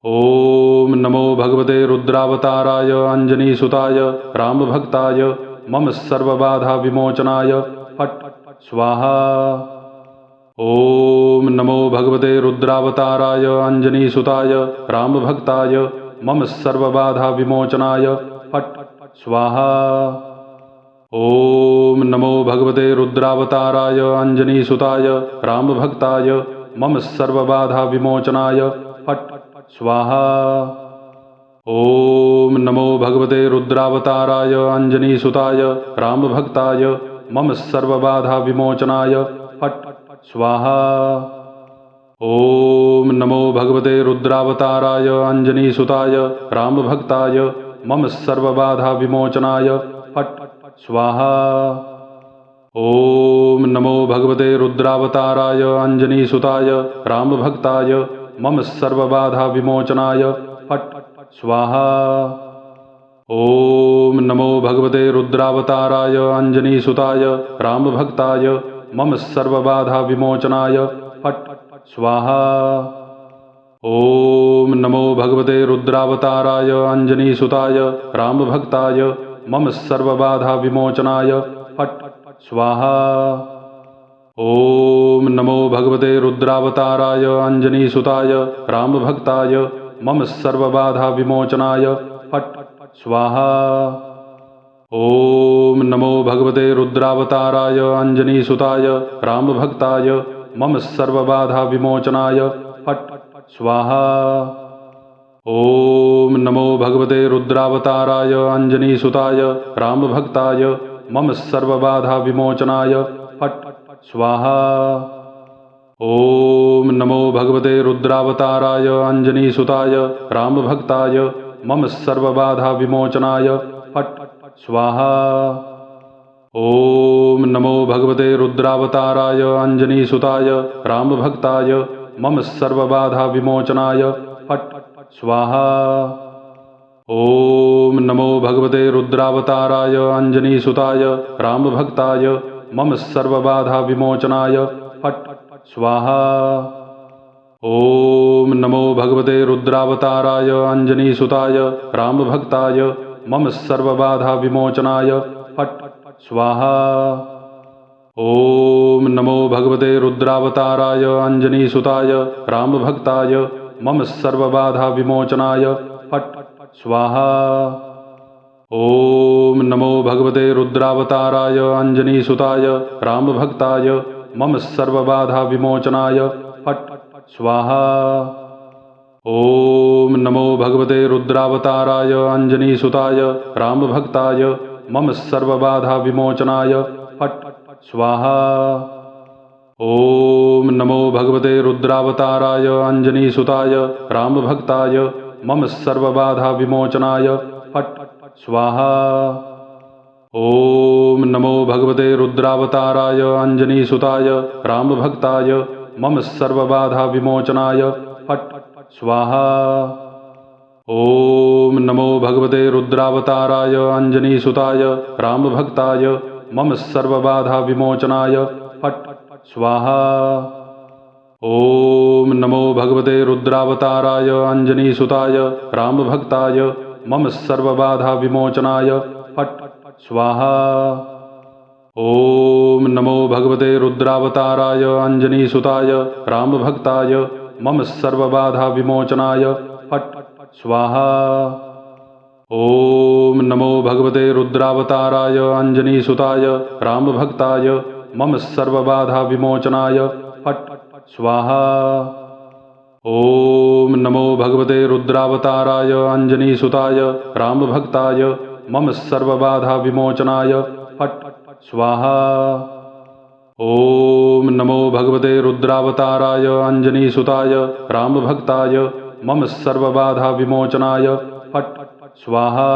ओम नमो भगवते रुद्रावताराय अंजनीसुताय रामभक्ताय मम सर्वबाधा विमोचनाय फट् स्वाहा। ओम नमो भगवते रुद्रावताराय अंजनीसुताय रामभक्ताय मम सर्वबाधा विमोचनाय फट् स्वाहा। ओम नमो भगवते रुद्रावताराय अंजनीसुताय रामभक्ताय मम सर्वबाधा विमोचनाय फट् स्वाहा। ओम नमो भगवते रुद्रावताराय अंजनीसुताय रामभक्ताय मम सर्वबाधा विमोचनाय फट् स्वाहा। ओम नमो भगवते रुद्रावताराय अंजनीसुताय रामभक्ताय मम सर्वबाधा विमोचनाय फट् स्वाहा। ओम नमो भगवते रुद्रावताराय अंजनीसुताय रामभक्ताय मम सर्वबाधा विमोचनाय फट् स्वाहा। ओम नमो भगवते रुद्रावताराय अंजनीसुताय रामभक्ताय मम सर्वबाधा विमोचनाय फट् स्वाहा। ओम नमो भगवते रुद्रावताराय अंजनीसुताय रामभक्ताय मम सर्वबाधा विमोचनाय फट् स्वाहा। ओम नमो भगवते रुद्रावताराय अंजनीसुताय रामभक्ताय मम सर्वबाधा विमोचनाय फट् स्वाहा। ओम नमो भगवते रुद्रावताराय अंजनीसुताय रामभक्ताय मम सर्वबाधा विमोचनाय फट् स्वाहा। ओम नमो भगवते रुद्रावताराय अंजनीसुताय रामभक्ताय मम सर्वबाधा विमोचनाय फट् स्वाहा। ओम नमो भगवते रुद्रावताराय अंजनीसुताय रामभक्ताय मम सर्वबाधा विमोचनाय फट् स्वाहा। ओम नमो भगवते रुद्रावताराय अंजनीसुताय रामभक्ताय मम सर्वबाधा विमोचनाय फट् स्वाहा। ओम नमो भगवते रुद्रावताराय अंजनीसुताय रामभक्ताय मम सर्वबाधा विमोचनाय फट् स्वाहा। ओम नमो भगवते रुद्रावताराय अंजनीसुताय रामभक्ताय मम सर्वबाधा विमोचनाय फट् स्वाहा। ओम नमो भगवते रुद्रावताराय अंजनीसुताय रामभक्ताय मम सर्वबाधा विमोचनाय फट् स्वाहा। ओम नमो भगवते रुद्रावताराय अंजनीसुताय रामभक्ताय मम सर्वबाधा विमोचनाय फट् स्वाहा। ओम नमो भगवते रुद्रावताराय अंजनीसुताय रामभक्ताय मम सर्वबाधा विमोचनाय फट् स्वाहा। ओम नमो भगवते रुद्रावताराय अंजनीसुताय रामभक्ताय मम सर्वबाधा विमोचनाय फट् स्वाहा। ओम नमो भगवते रुद्रावताराय अंजनीसुताय रामभक्ताय मम सर्वबाधा विमोचनाय फट् स्वाहा। ओम नमो भगवते रुद्रावताराय अंजनीसुताय रामभक्ताय मम सर्वबाधा विमोचनाय फट् स्वाहा। ओम नमो भगवते रुद्रावताराय अंजनीसुताय रामभक्ताय मम सर्वबाधा विमोचनाय फट् स्वाहा। ओम नमो भगवते रुद्रावताराय अंजनीसुताय रामभक्ताय मम सर्वबाधा विमोचनाय फट् स्वाहा। ओम नमो भगवते रुद्रावताराय अंजनीसुताय रामभक्ताय मम सर्वबाधा विमोचनाय फट् स्वाहा। ओम नमो भगवते रुद्रावताराय अंजनीसुताय रामभक्ताय मम सर्वबाधा विमोचनाय फट् स्वाहा। ओम नमो भगवते रुद्रावताराय अंजनीसुताय रामभक्ताय मम सर्वबाधा विमोचनाय फट् स्वाहा।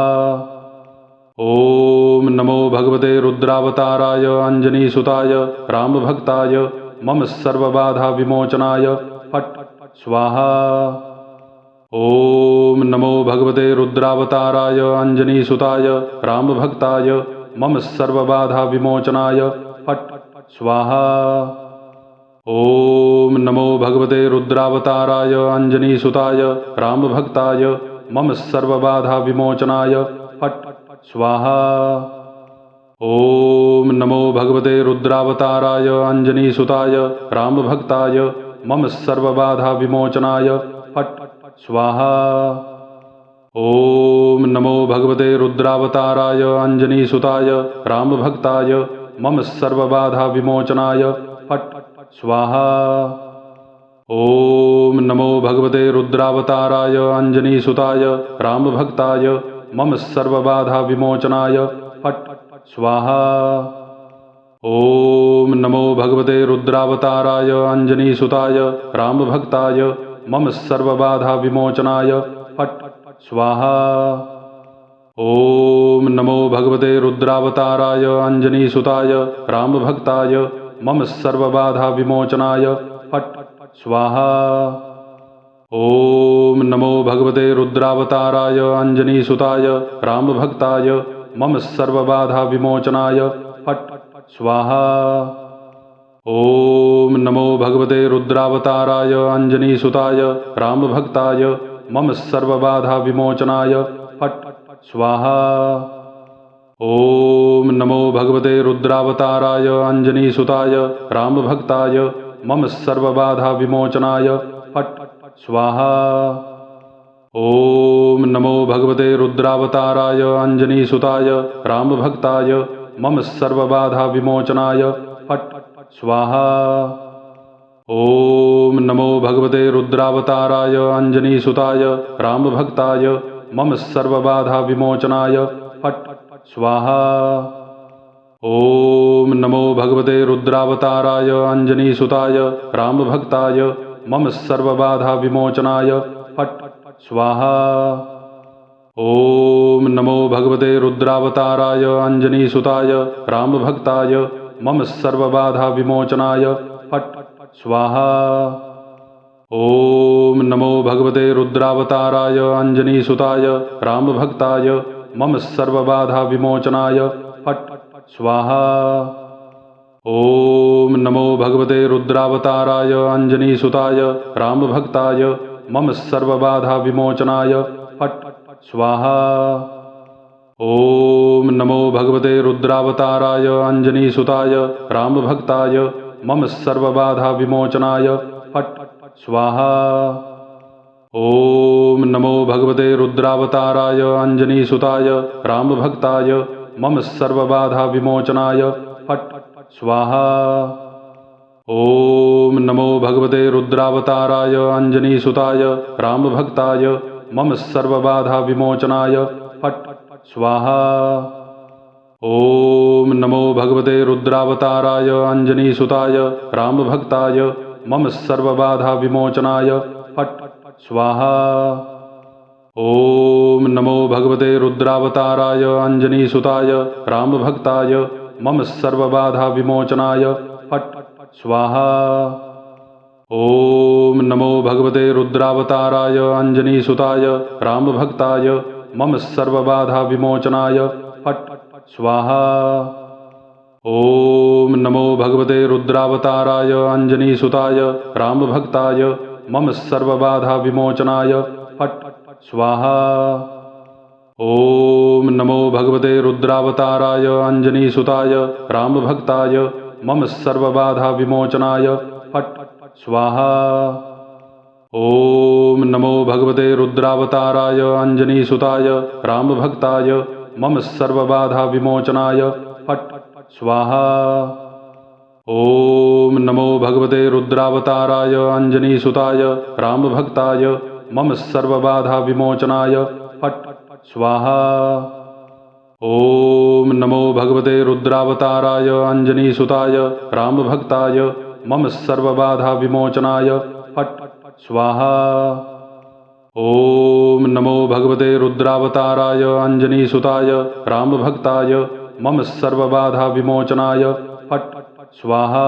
ओम नमो भगवते रुद्रावताराय अंजनीसुताय रामभक्ताय मम सर्वबाधा विमोचनाय फट् स्वाहा। ओम नमो भगवते रुद्रावताराय अंजनीसुताय रामभक्ताय मम सर्वबाधा विमोचनाय फट् स्वाहा। ॐ नमो भगवते रुद्रावताराय अंजनीसुताय रामभक्ताय मम सर्वबाधाविमोचनाय फट् स्वाहा। ॐ नमो भगवते रुद्रावताराय अंजनीसुताय रामभक्ताय मम सर्वबाधाविमोचनाय फट् स्वाहा। ॐ नमो भगवते रुद्रावताराय अंजनीसुताय रामभक्ताय मम सर्वबाधाविमोचनाय फट् स्वाहा। ॐ नमो भगवते रुद्रावताराय अंजनीसुताय रामभक्ताय मम सर्वबाधाविमोचनाय फट् स्वाहा। ॐ नमो भगवते रुद्रावताराय अंजनीसुताय रामभक्ताय मम सर्वबाधाविमोचनाय फट् स्वाहा। ॐ नमो भगवते रुद्रावताराय अंजनीसुताय रामभक्ताय मम सर्वबाधाविमोचनाय फट् स्वाहा। ॐ नमो भगवते रुद्रावताराय अंजनीसुताय रामभक्ताय मम सर्वबाधाविमोचनाय फट् स्वाहा। ॐ नमो भगवते रुद्रावताराय अंजनीसुताय रामभक्ताय मम सर्वबाधाविमोचनाय फट् स्वाहा। ॐ नमो भगवते रुद्रावताराय अंजनीसुताय रामभक्ताय मम सर्वबाधाविमोचनाय फट् स्वाहा। ॐ नमो भगवते रुद्रावताराय अंजनीसुताय रामभक्ताय मम सर्वबाधाविमोचनाय फट् स्वाहा। ॐ नमो भगवते रुद्रावताराय अंजनीसुताय रामभक्ताय मम सर्वबाधाविमोचनाय फट् स्वाहा। ॐ नमो भगवते रुद्रावताराय अंजनीसुताय रामभक्ताय मम सर्वबाधाविमोचनाय फट् स्वाहा। ॐ नमो भगवते रुद्रावताराय अंजनीसुताय रामभक्ताय मम सर्वबाधाविमोचनाय फट् स्वाहा। ॐ नमो भगवते रुद्रावताराय अंजनीसुताय रामभक्ताय मम सर्वबाधाविमोचनाय फट् स्वाहा। ॐ नमो भगवते रुद्रावताराय अंजनीसुताय रामभक्ताय मम सर्वबाधाविमोचनाय फट् स्वाहा। ॐ नमो भगवते रुद्रावताराय अंजनीसुताय रामभक्ताय मम सर्वबाधाविमोचनाय फट् स्वाहा। ॐ नमो भगवते रुद्रावताराय अंजनीसुताय रामभक्ताय मम सर्वबाधाविमोचनाय फट् स्वाहा। ॐ नमो भगवते रुद्रावताराय अंजनीसुताय रामभक्ताय मम सर्वबाधाविमोचनाय फट् स्वाहा। ॐ नमो भगवते रुद्रावताराय अंजनीसुताय रामभक्ताय मम सर्वबाधाविमोचनाय फट् स्वाहा। ॐ नमो भगवते रुद्रावताराय अंजनीसुताय रामभक्ताय मम सर्वबाधाविमोचनाय फट् स्वाहा। ॐ नमो भगवते रुद्रावताराय अंजनीसुताय रामभक्ताय मम सर्वबाधाविमोचनाय फट् स्वाहा। ॐ नमो भगवते रुद्रावताराय अंजनीसुताय रामभक्ताय मम सर्वबाधाविमोचनाय फट् स्वाहा। ॐ नमो भगवते रुद्रावताराय अंजनीसुताय रामभक्ताय मम सर्वबाधाविमोचनाय फट् स्वाहा। ॐ नमो भगवते रुद्रावताराय अंजनीसुताय रामभक्ताय मम सर्वबाधाविमोचनाय फट् स्वाहा। ॐ नमो भगवते रुद्रावताराय अंजनीसुताय रामभक्ताय मम सर्वबाधाविमोचनाय फट् स्वाहा। ॐ नमो भगवते रुद्रावताराय अंजनीसुताय रामभक्ताय मम सर्वबाधाविमोचनाय फट् स्वाहा। ॐ नमो भगवते रुद्रावताराय अंजनीसुताय रामभक्ताय मम सर्वबाधाविमोचनाय फट् स्वाहा।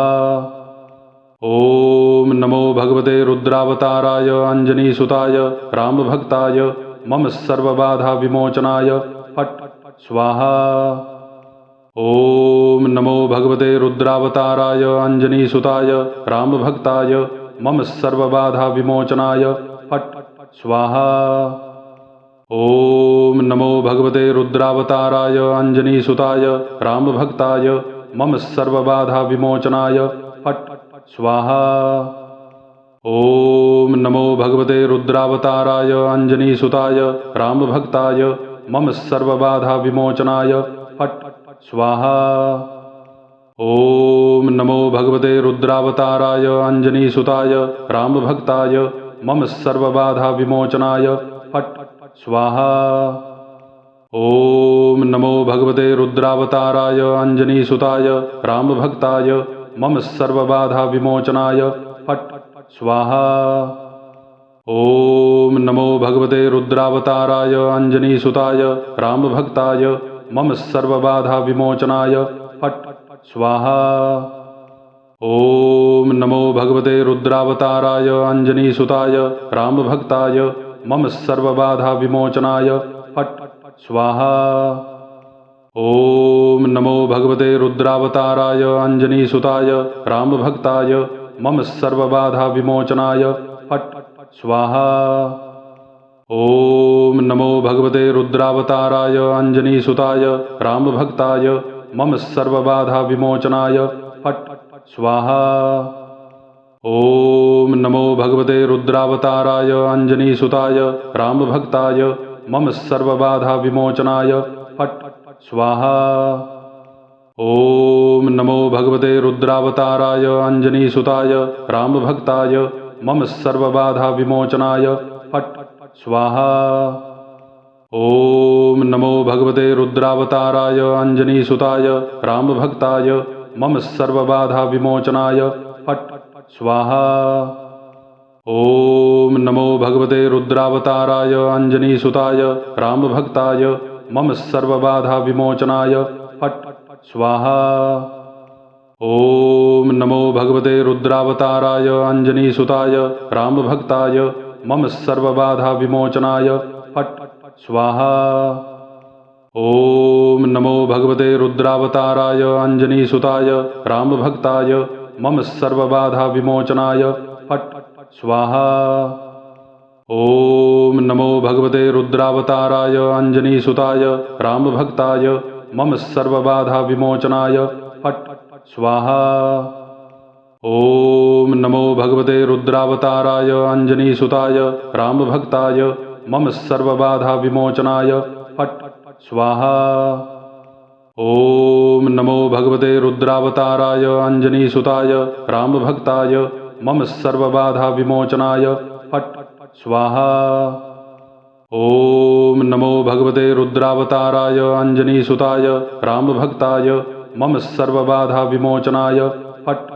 ॐ नमो भगवते रुद्रावताराय अंजनीसुताय रामभक्ताय मम सर्वबाधाविमोचनाय फट् स्वाहा। ॐ नमो भगवते रुद्रावताराय अंजनीसुताय रामभक्ताय मम सर्वबाधाविमोचनाय फट् स्वाहा। ॐ नमो भगवते रुद्रावताराय अंजनीसुताय रामभक्ताय मम सर्वबाधाविमोचनाय फट् स्वाहा। ॐ नमो भगवते रुद्रावताराय अंजनीसुताय रामभक्ताय मम सर्वबाधाविमोचनाय फट् स्वाहा। ॐ नमो भगवते रुद्रावताराय अंजनीसुताय रामभक्ताय मम सर्वबाधाविमोचनाय फट् स्वाहा। ॐ नमो भगवते रुद्रावताराय अंजनीसुताय रामभक्ताय मम सर्वबाधाविमोचनाय फट् स्वाहा। ॐ नमो भगवते रुद्रावताराय अंजनीसुताय रामभक्ताय मम सर्वबाधाविमोचनाय फट् स्वाहा। ॐ नमो भगवते रुद्रावताराय अंजनीसुताय रामभक्ताय मम सर्वबाधाविमोचनाय फट् स्वाहा। ॐ नमो भगवते रुद्रावताराय अंजनीसुताय रामभक्ताय मम सर्वबाधाविमोचनाय फट् स्वाहा। ॐ नमो भगवते रुद्रावताराय अंजनीसुताय रामभक्ताय मम सर्वबाधाविमोचनाय फट् स्वाहा। ॐ नमो भगवते रुद्रावताराय अंजनीसुताय रामभक्ताय मम सर्वबाधाविमोचनाय फट् स्वाहा। ॐ नमो भगवते रुद्रावताराय अंजनीसुताय रामभक्ताय मम सर्वबाधाविमोचनाय फट् स्वाहा। ॐ नमो भगवते रुद्रावताराय अंजनीसुताय रामभक्ताय मम सर्वबाधाविमोचनाय फट् स्वाहा। ॐ नमो भगवते रुद्रावताराय अंजनीसुताय रामभक्ताय मम सर्वबाधाविमोचनाय फट् स्वाहा। ॐ नमो भगवते रुद्रावताराय अंजनीसुताय रामभक्ताय मम सर्वबाधाविमोचनाय फट् स्वाहा। ॐ नमो भगवते रुद्रावताराय अंजनीसुताय रामभक्ताय मम सर्वबाधाविमोचनाय फट् स्वाहा। ॐ नमो भगवते रुद्रावताराय अंजनीसुताय रामभक्ताय मम सर्वबाधाविमोचनाय फट् स्वाहा। ॐ नमो भगवते रुद्रावताराय अंजनीसुताय रामभक्ताय मम सर्वबाधाविमोचनाय फट् स्वाहा। ॐ नमो भगवते रुद्रावताराय अंजनीसुताय रामभक्ताय मम सर्वबाधाविमोचनाय फट् स्वाहा। ॐ नमो भगवते रुद्रावताराय अंजनीसुताय रामभक्ताय मम सर्वबाधाविमोचनाय फट्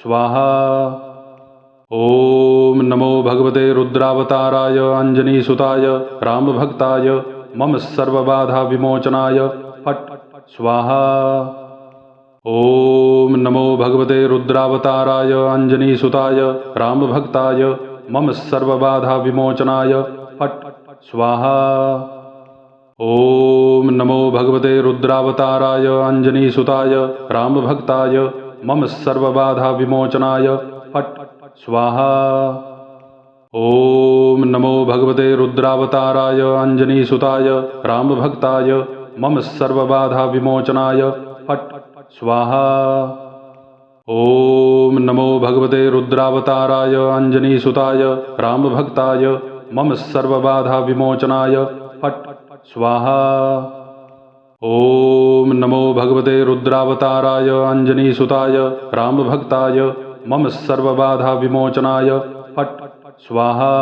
स्वाहा। ॐ नमो भगवते रुद्रावताराय अंजनीसुताय रामभक्ताय मम सर्वबाधाविमोचनाय फट् स्वाहा। ॐ नमो भगवते रुद्रावताराय अंजनीसुताय रामभक्ताय मम सर्वबाधाविमोचनाय फट् स्वाहा। ॐ नमो भगवते रुद्रावताराय अंजनीसुताय रामभक्ताय मम सर्वबाधाविमोचनाय फट् स्वाहा। ॐ नमो भगवते रुद्रावताराय अंजनीसुताय रामभक्ताय मम सर्वबाधाविमोचनाय फट् स्वाहा। ॐ नमो भगवते रुद्रावताराय अंजनीसुताय रामभक्ताय मम सर्वबाधाविमोचनाय फट् स्वाहा। ॐ नमो भगवते रुद्रावताराय अंजनीसुताय रामभक्ताय मम सर्वबाधाविमोचनाय फट् स्वाहा।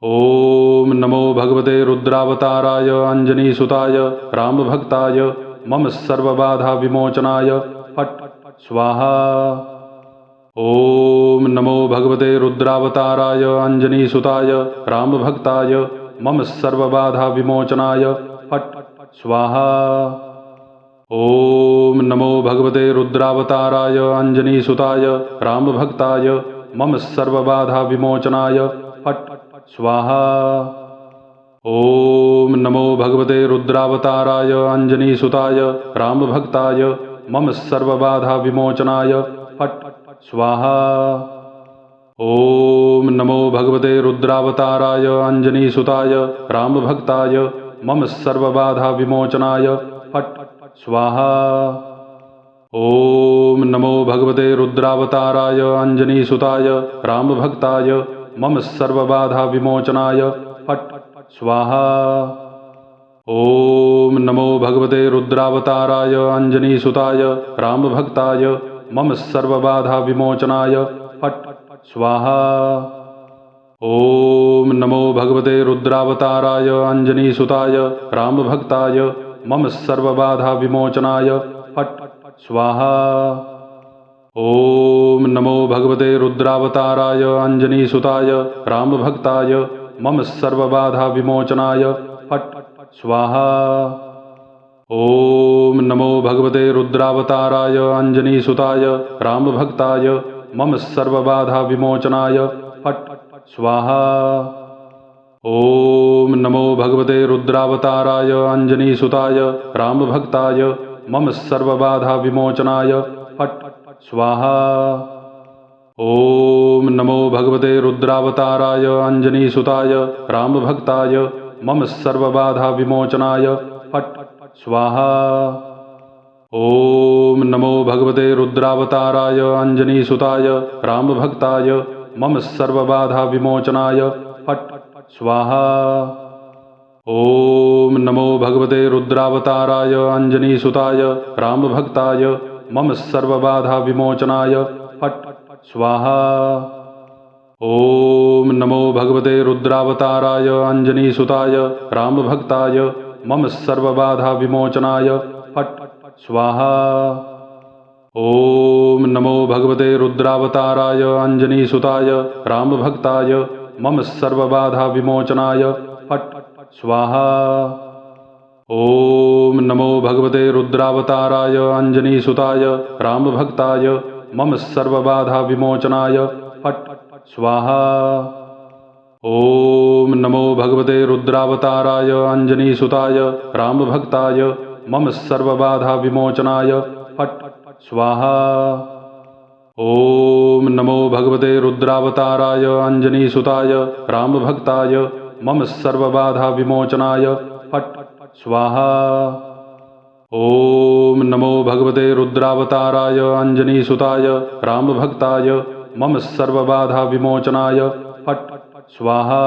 ॐ नमो भगवते रुद्रावताराय अंजनीसुताय रामभक्ताय मम सर्वबाधाविमोचनाय फट् स्वाहा। ॐ नमो भगवते रुद्रावताराय अंजनीसुताय रामभक्ताय मम सर्वबाधाविमोचनाय फट् स्वाहा। ॐ नमो भगवते रुद्रावताराय अंजनीसुताय रामभक्ताय मम सर्वबाधाविमोचनाय फट् स्वाहा। ॐ नमो भगवते रुद्रावताराय अंजनीसुताय रामभक्ताय मम सर्वबाधाविमोचनाय फट् स्वाहा। ॐ नमो भगवते रुद्रावताराय अंजनीसुताय रामभक्ताय मम सर्वबाधाविमोचनाय फट् स्वाहा। ॐ नमो भगवते रुद्रावताराय अंजनीसुताय रामभक्ताय मम सर्वबाधाविमोचनाय फट् स्वाहा। ॐ नमो भगवते रुद्रावताराय अंजनीसुताय रामभक्ताय मम सर्वबाधाविमोचनाय फट् स्वाहा। ॐ नमो भगवते रुद्रावताराय अंजनीसुताय रामभक्ताय मम सर्वबाधाविमोचनाय फट् स्वाहा। ॐ नमो भगवते रुद्रावताराय अंजनीसुताय रामभक्ताय मम सर्वबाधाविमोचनाय फट् स्वाहा। ॐ नमो भगवते रुद्रावताराय अंजनीसुताय रामभक्ताय मम सर्वबाधाविमोचनाय फट् स्वाहा। ॐ नमो भगवते रुद्रावताराय अंजनीसुताय रामभक्ताय मम सर्वबाधाविमोचनाय फट् स्वाहा। ॐ नमो भगवते रुद्रावताराय अंजनीसुताय रामभक्ताय मम सर्वबाधाविमोचनाय फट् स्वाहा। ॐ नमो भगवते रुद्रावताराय अंजनीसुताय रामभक्ताय मम सर्वबाधाविमोचनाय फट् स्वाहा। ॐ नमो भगवते रुद्रावताराय अंजनीसुताय रामभक्ताय मम सर्वबाधाविमोचनाय फट् स्वाहा। ॐ नमो भगवते रुद्रावताराय अंजनीसुताय रामभक्ताय मम सर्वबाधाविमोचनाय फट् स्वाहा। ॐ नमो भगवते रुद्रावताराय अंजनीसुताय रामभक्ताय मम सर्वबाधाविमोचनाय फट् स्वाहा। ॐ नमो भगवते रुद्रावताराय अंजनीसुताय रामभक्ताय मम सर्वबाधाविमोचनाय फट् स्वाहा। ॐ नमो भगवते रुद्रावताराय अंजनीसुताय रामभक्ताय मम सर्वबाधाविमोचनाय फट् स्वाहा। ॐ नमो भगवते रुद्रावताराय अंजनीसुताय रामभक्ताय मम सर्वबाधाविमोचनाय फट् स्वाहा। ॐ नमो भगवते रुद्रावताराय अंजनीसुताय रामभक्ताय मम सर्वबाधाविमोचनाय फट् स्वाहा।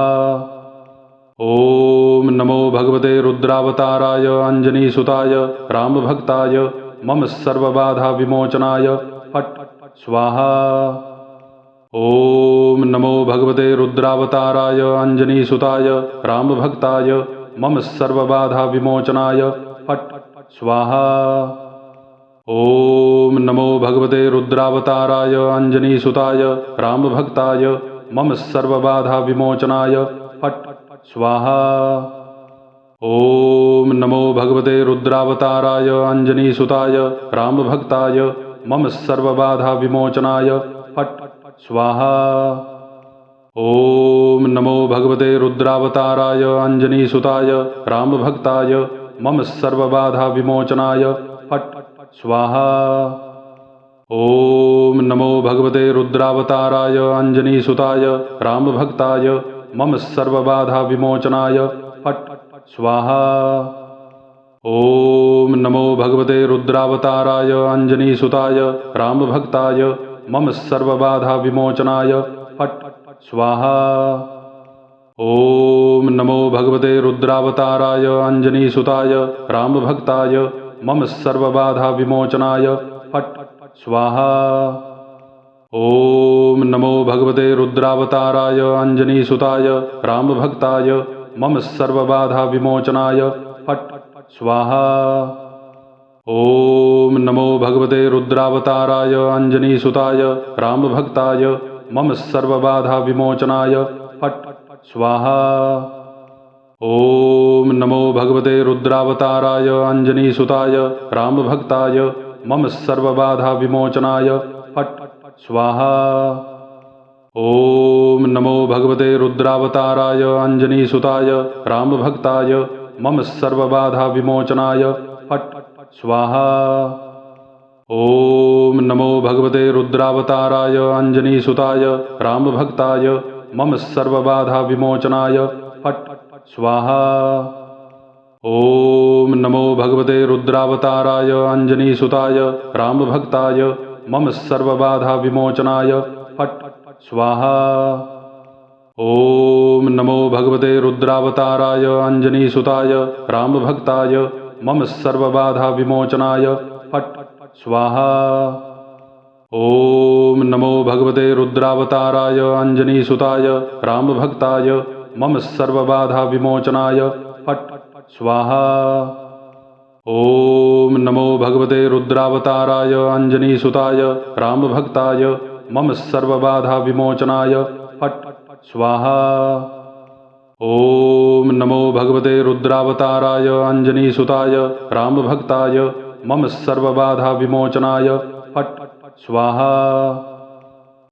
ॐ नमो भगवते रुद्रावताराय अंजनीसुताय रामभक्ताय मम सर्वबाधाविमोचनाय फट् स्वाहा। ॐ नमो भगवते रुद्रावताराय अंजनीसुताय रामभक्ताय मम सर्वबाधाविमोचनाय फट् स्वाहा। ॐ नमो भगवते रुद्रावताराय अंजनीसुताय रामभक्ताय मम सर्वबाधाविमोचनाय फट् स्वाहा। ॐ नमो भगवते रुद्रावताराय अंजनीसुताय रामभक्ताय मम सर्वबाधाविमोचनाय फट् स्वाहा। ॐ नमो भगवते रुद्रावताराय अंजनीसुताय रामभक्ताय मम सर्वबाधाविमोचनाय फट् स्वाहा। ॐ नमो भगवते रुद्रावताराय अंजनीसुताय रामभक्ताय मम सर्वबाधाविमोचनाय फट् स्वाहा। ॐ नमो भगवते रुद्रावताराय अंजनीसुताय रामभक्ताय मम सर्वबाधाविमोचनाय फट् स्वाहा। ॐ नमो भगवते रुद्रावताराय अंजनीसुताय रामभक्ताय मम सर्वबाधाविमोचनाय फट् स्वाहा। ॐ नमो भगवते रुद्रावताराय अंजनीसुताय रामभक्ताय मम सर्वबाधाविमोचनाय फट् स्वाहा। ॐ नमो भगवते रुद्रावताराय अंजनीसुताय रामभक्ताय मम सर्वबाधाविमोचनाय फट् स्वाहा। ॐ नमो भगवते रुद्रावताराय अंजनीसुताय रामभक्ताय मम सर्वबाधाविमोचनाय फट् स्वाहा। ॐ नमो भगवते रुद्रावताराय अंजनीसुताय रामभक्ताय मम सर्वबाधाविमोचनाय फट् स्वाहा। ॐ नमो भगवते रुद्रावताराय अञ्जनीसुताय रामभक्ताय मम सर्वबाधाविमोचनाय फट् स्वाहा। ॐ नमो भगवते रुद्रावताराय अञ्जनीसुताय रामभक्ताय मम सर्वबाधाविमोचनाय फट् स्वाहा। ॐ नमो भगवते रुद्रावताराय अञ्जनीसुताय रामभक्ताय मम सर्वबाधाविमोचनाय फट् स्वाहा। ॐ नमो भगवते रुद्रावताराय अञ्जनीसुताय रामभक्ताय मम सर्वबाधाविमोचनाय फट् स्वाहा। ॐ नमो भगवते रुद्रावताराय अञ्जनीसुताय रामभक्ताय मम सर्वबाधाविमोचनाय फट् स्वाहा। ॐ नमो भगवते रुद्रावताराय अञ्जनीसुताय रामभक्ताय मम सर्वबाधाविमोचनाय फट् स्वाहा।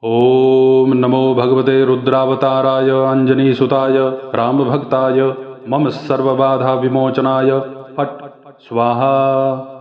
ॐ नमो भगवते रुद्रावताराय अञ्जनीसुताय रामभक्ताय मम सर्वबाधाविमोचनाय फट् स्वाहा।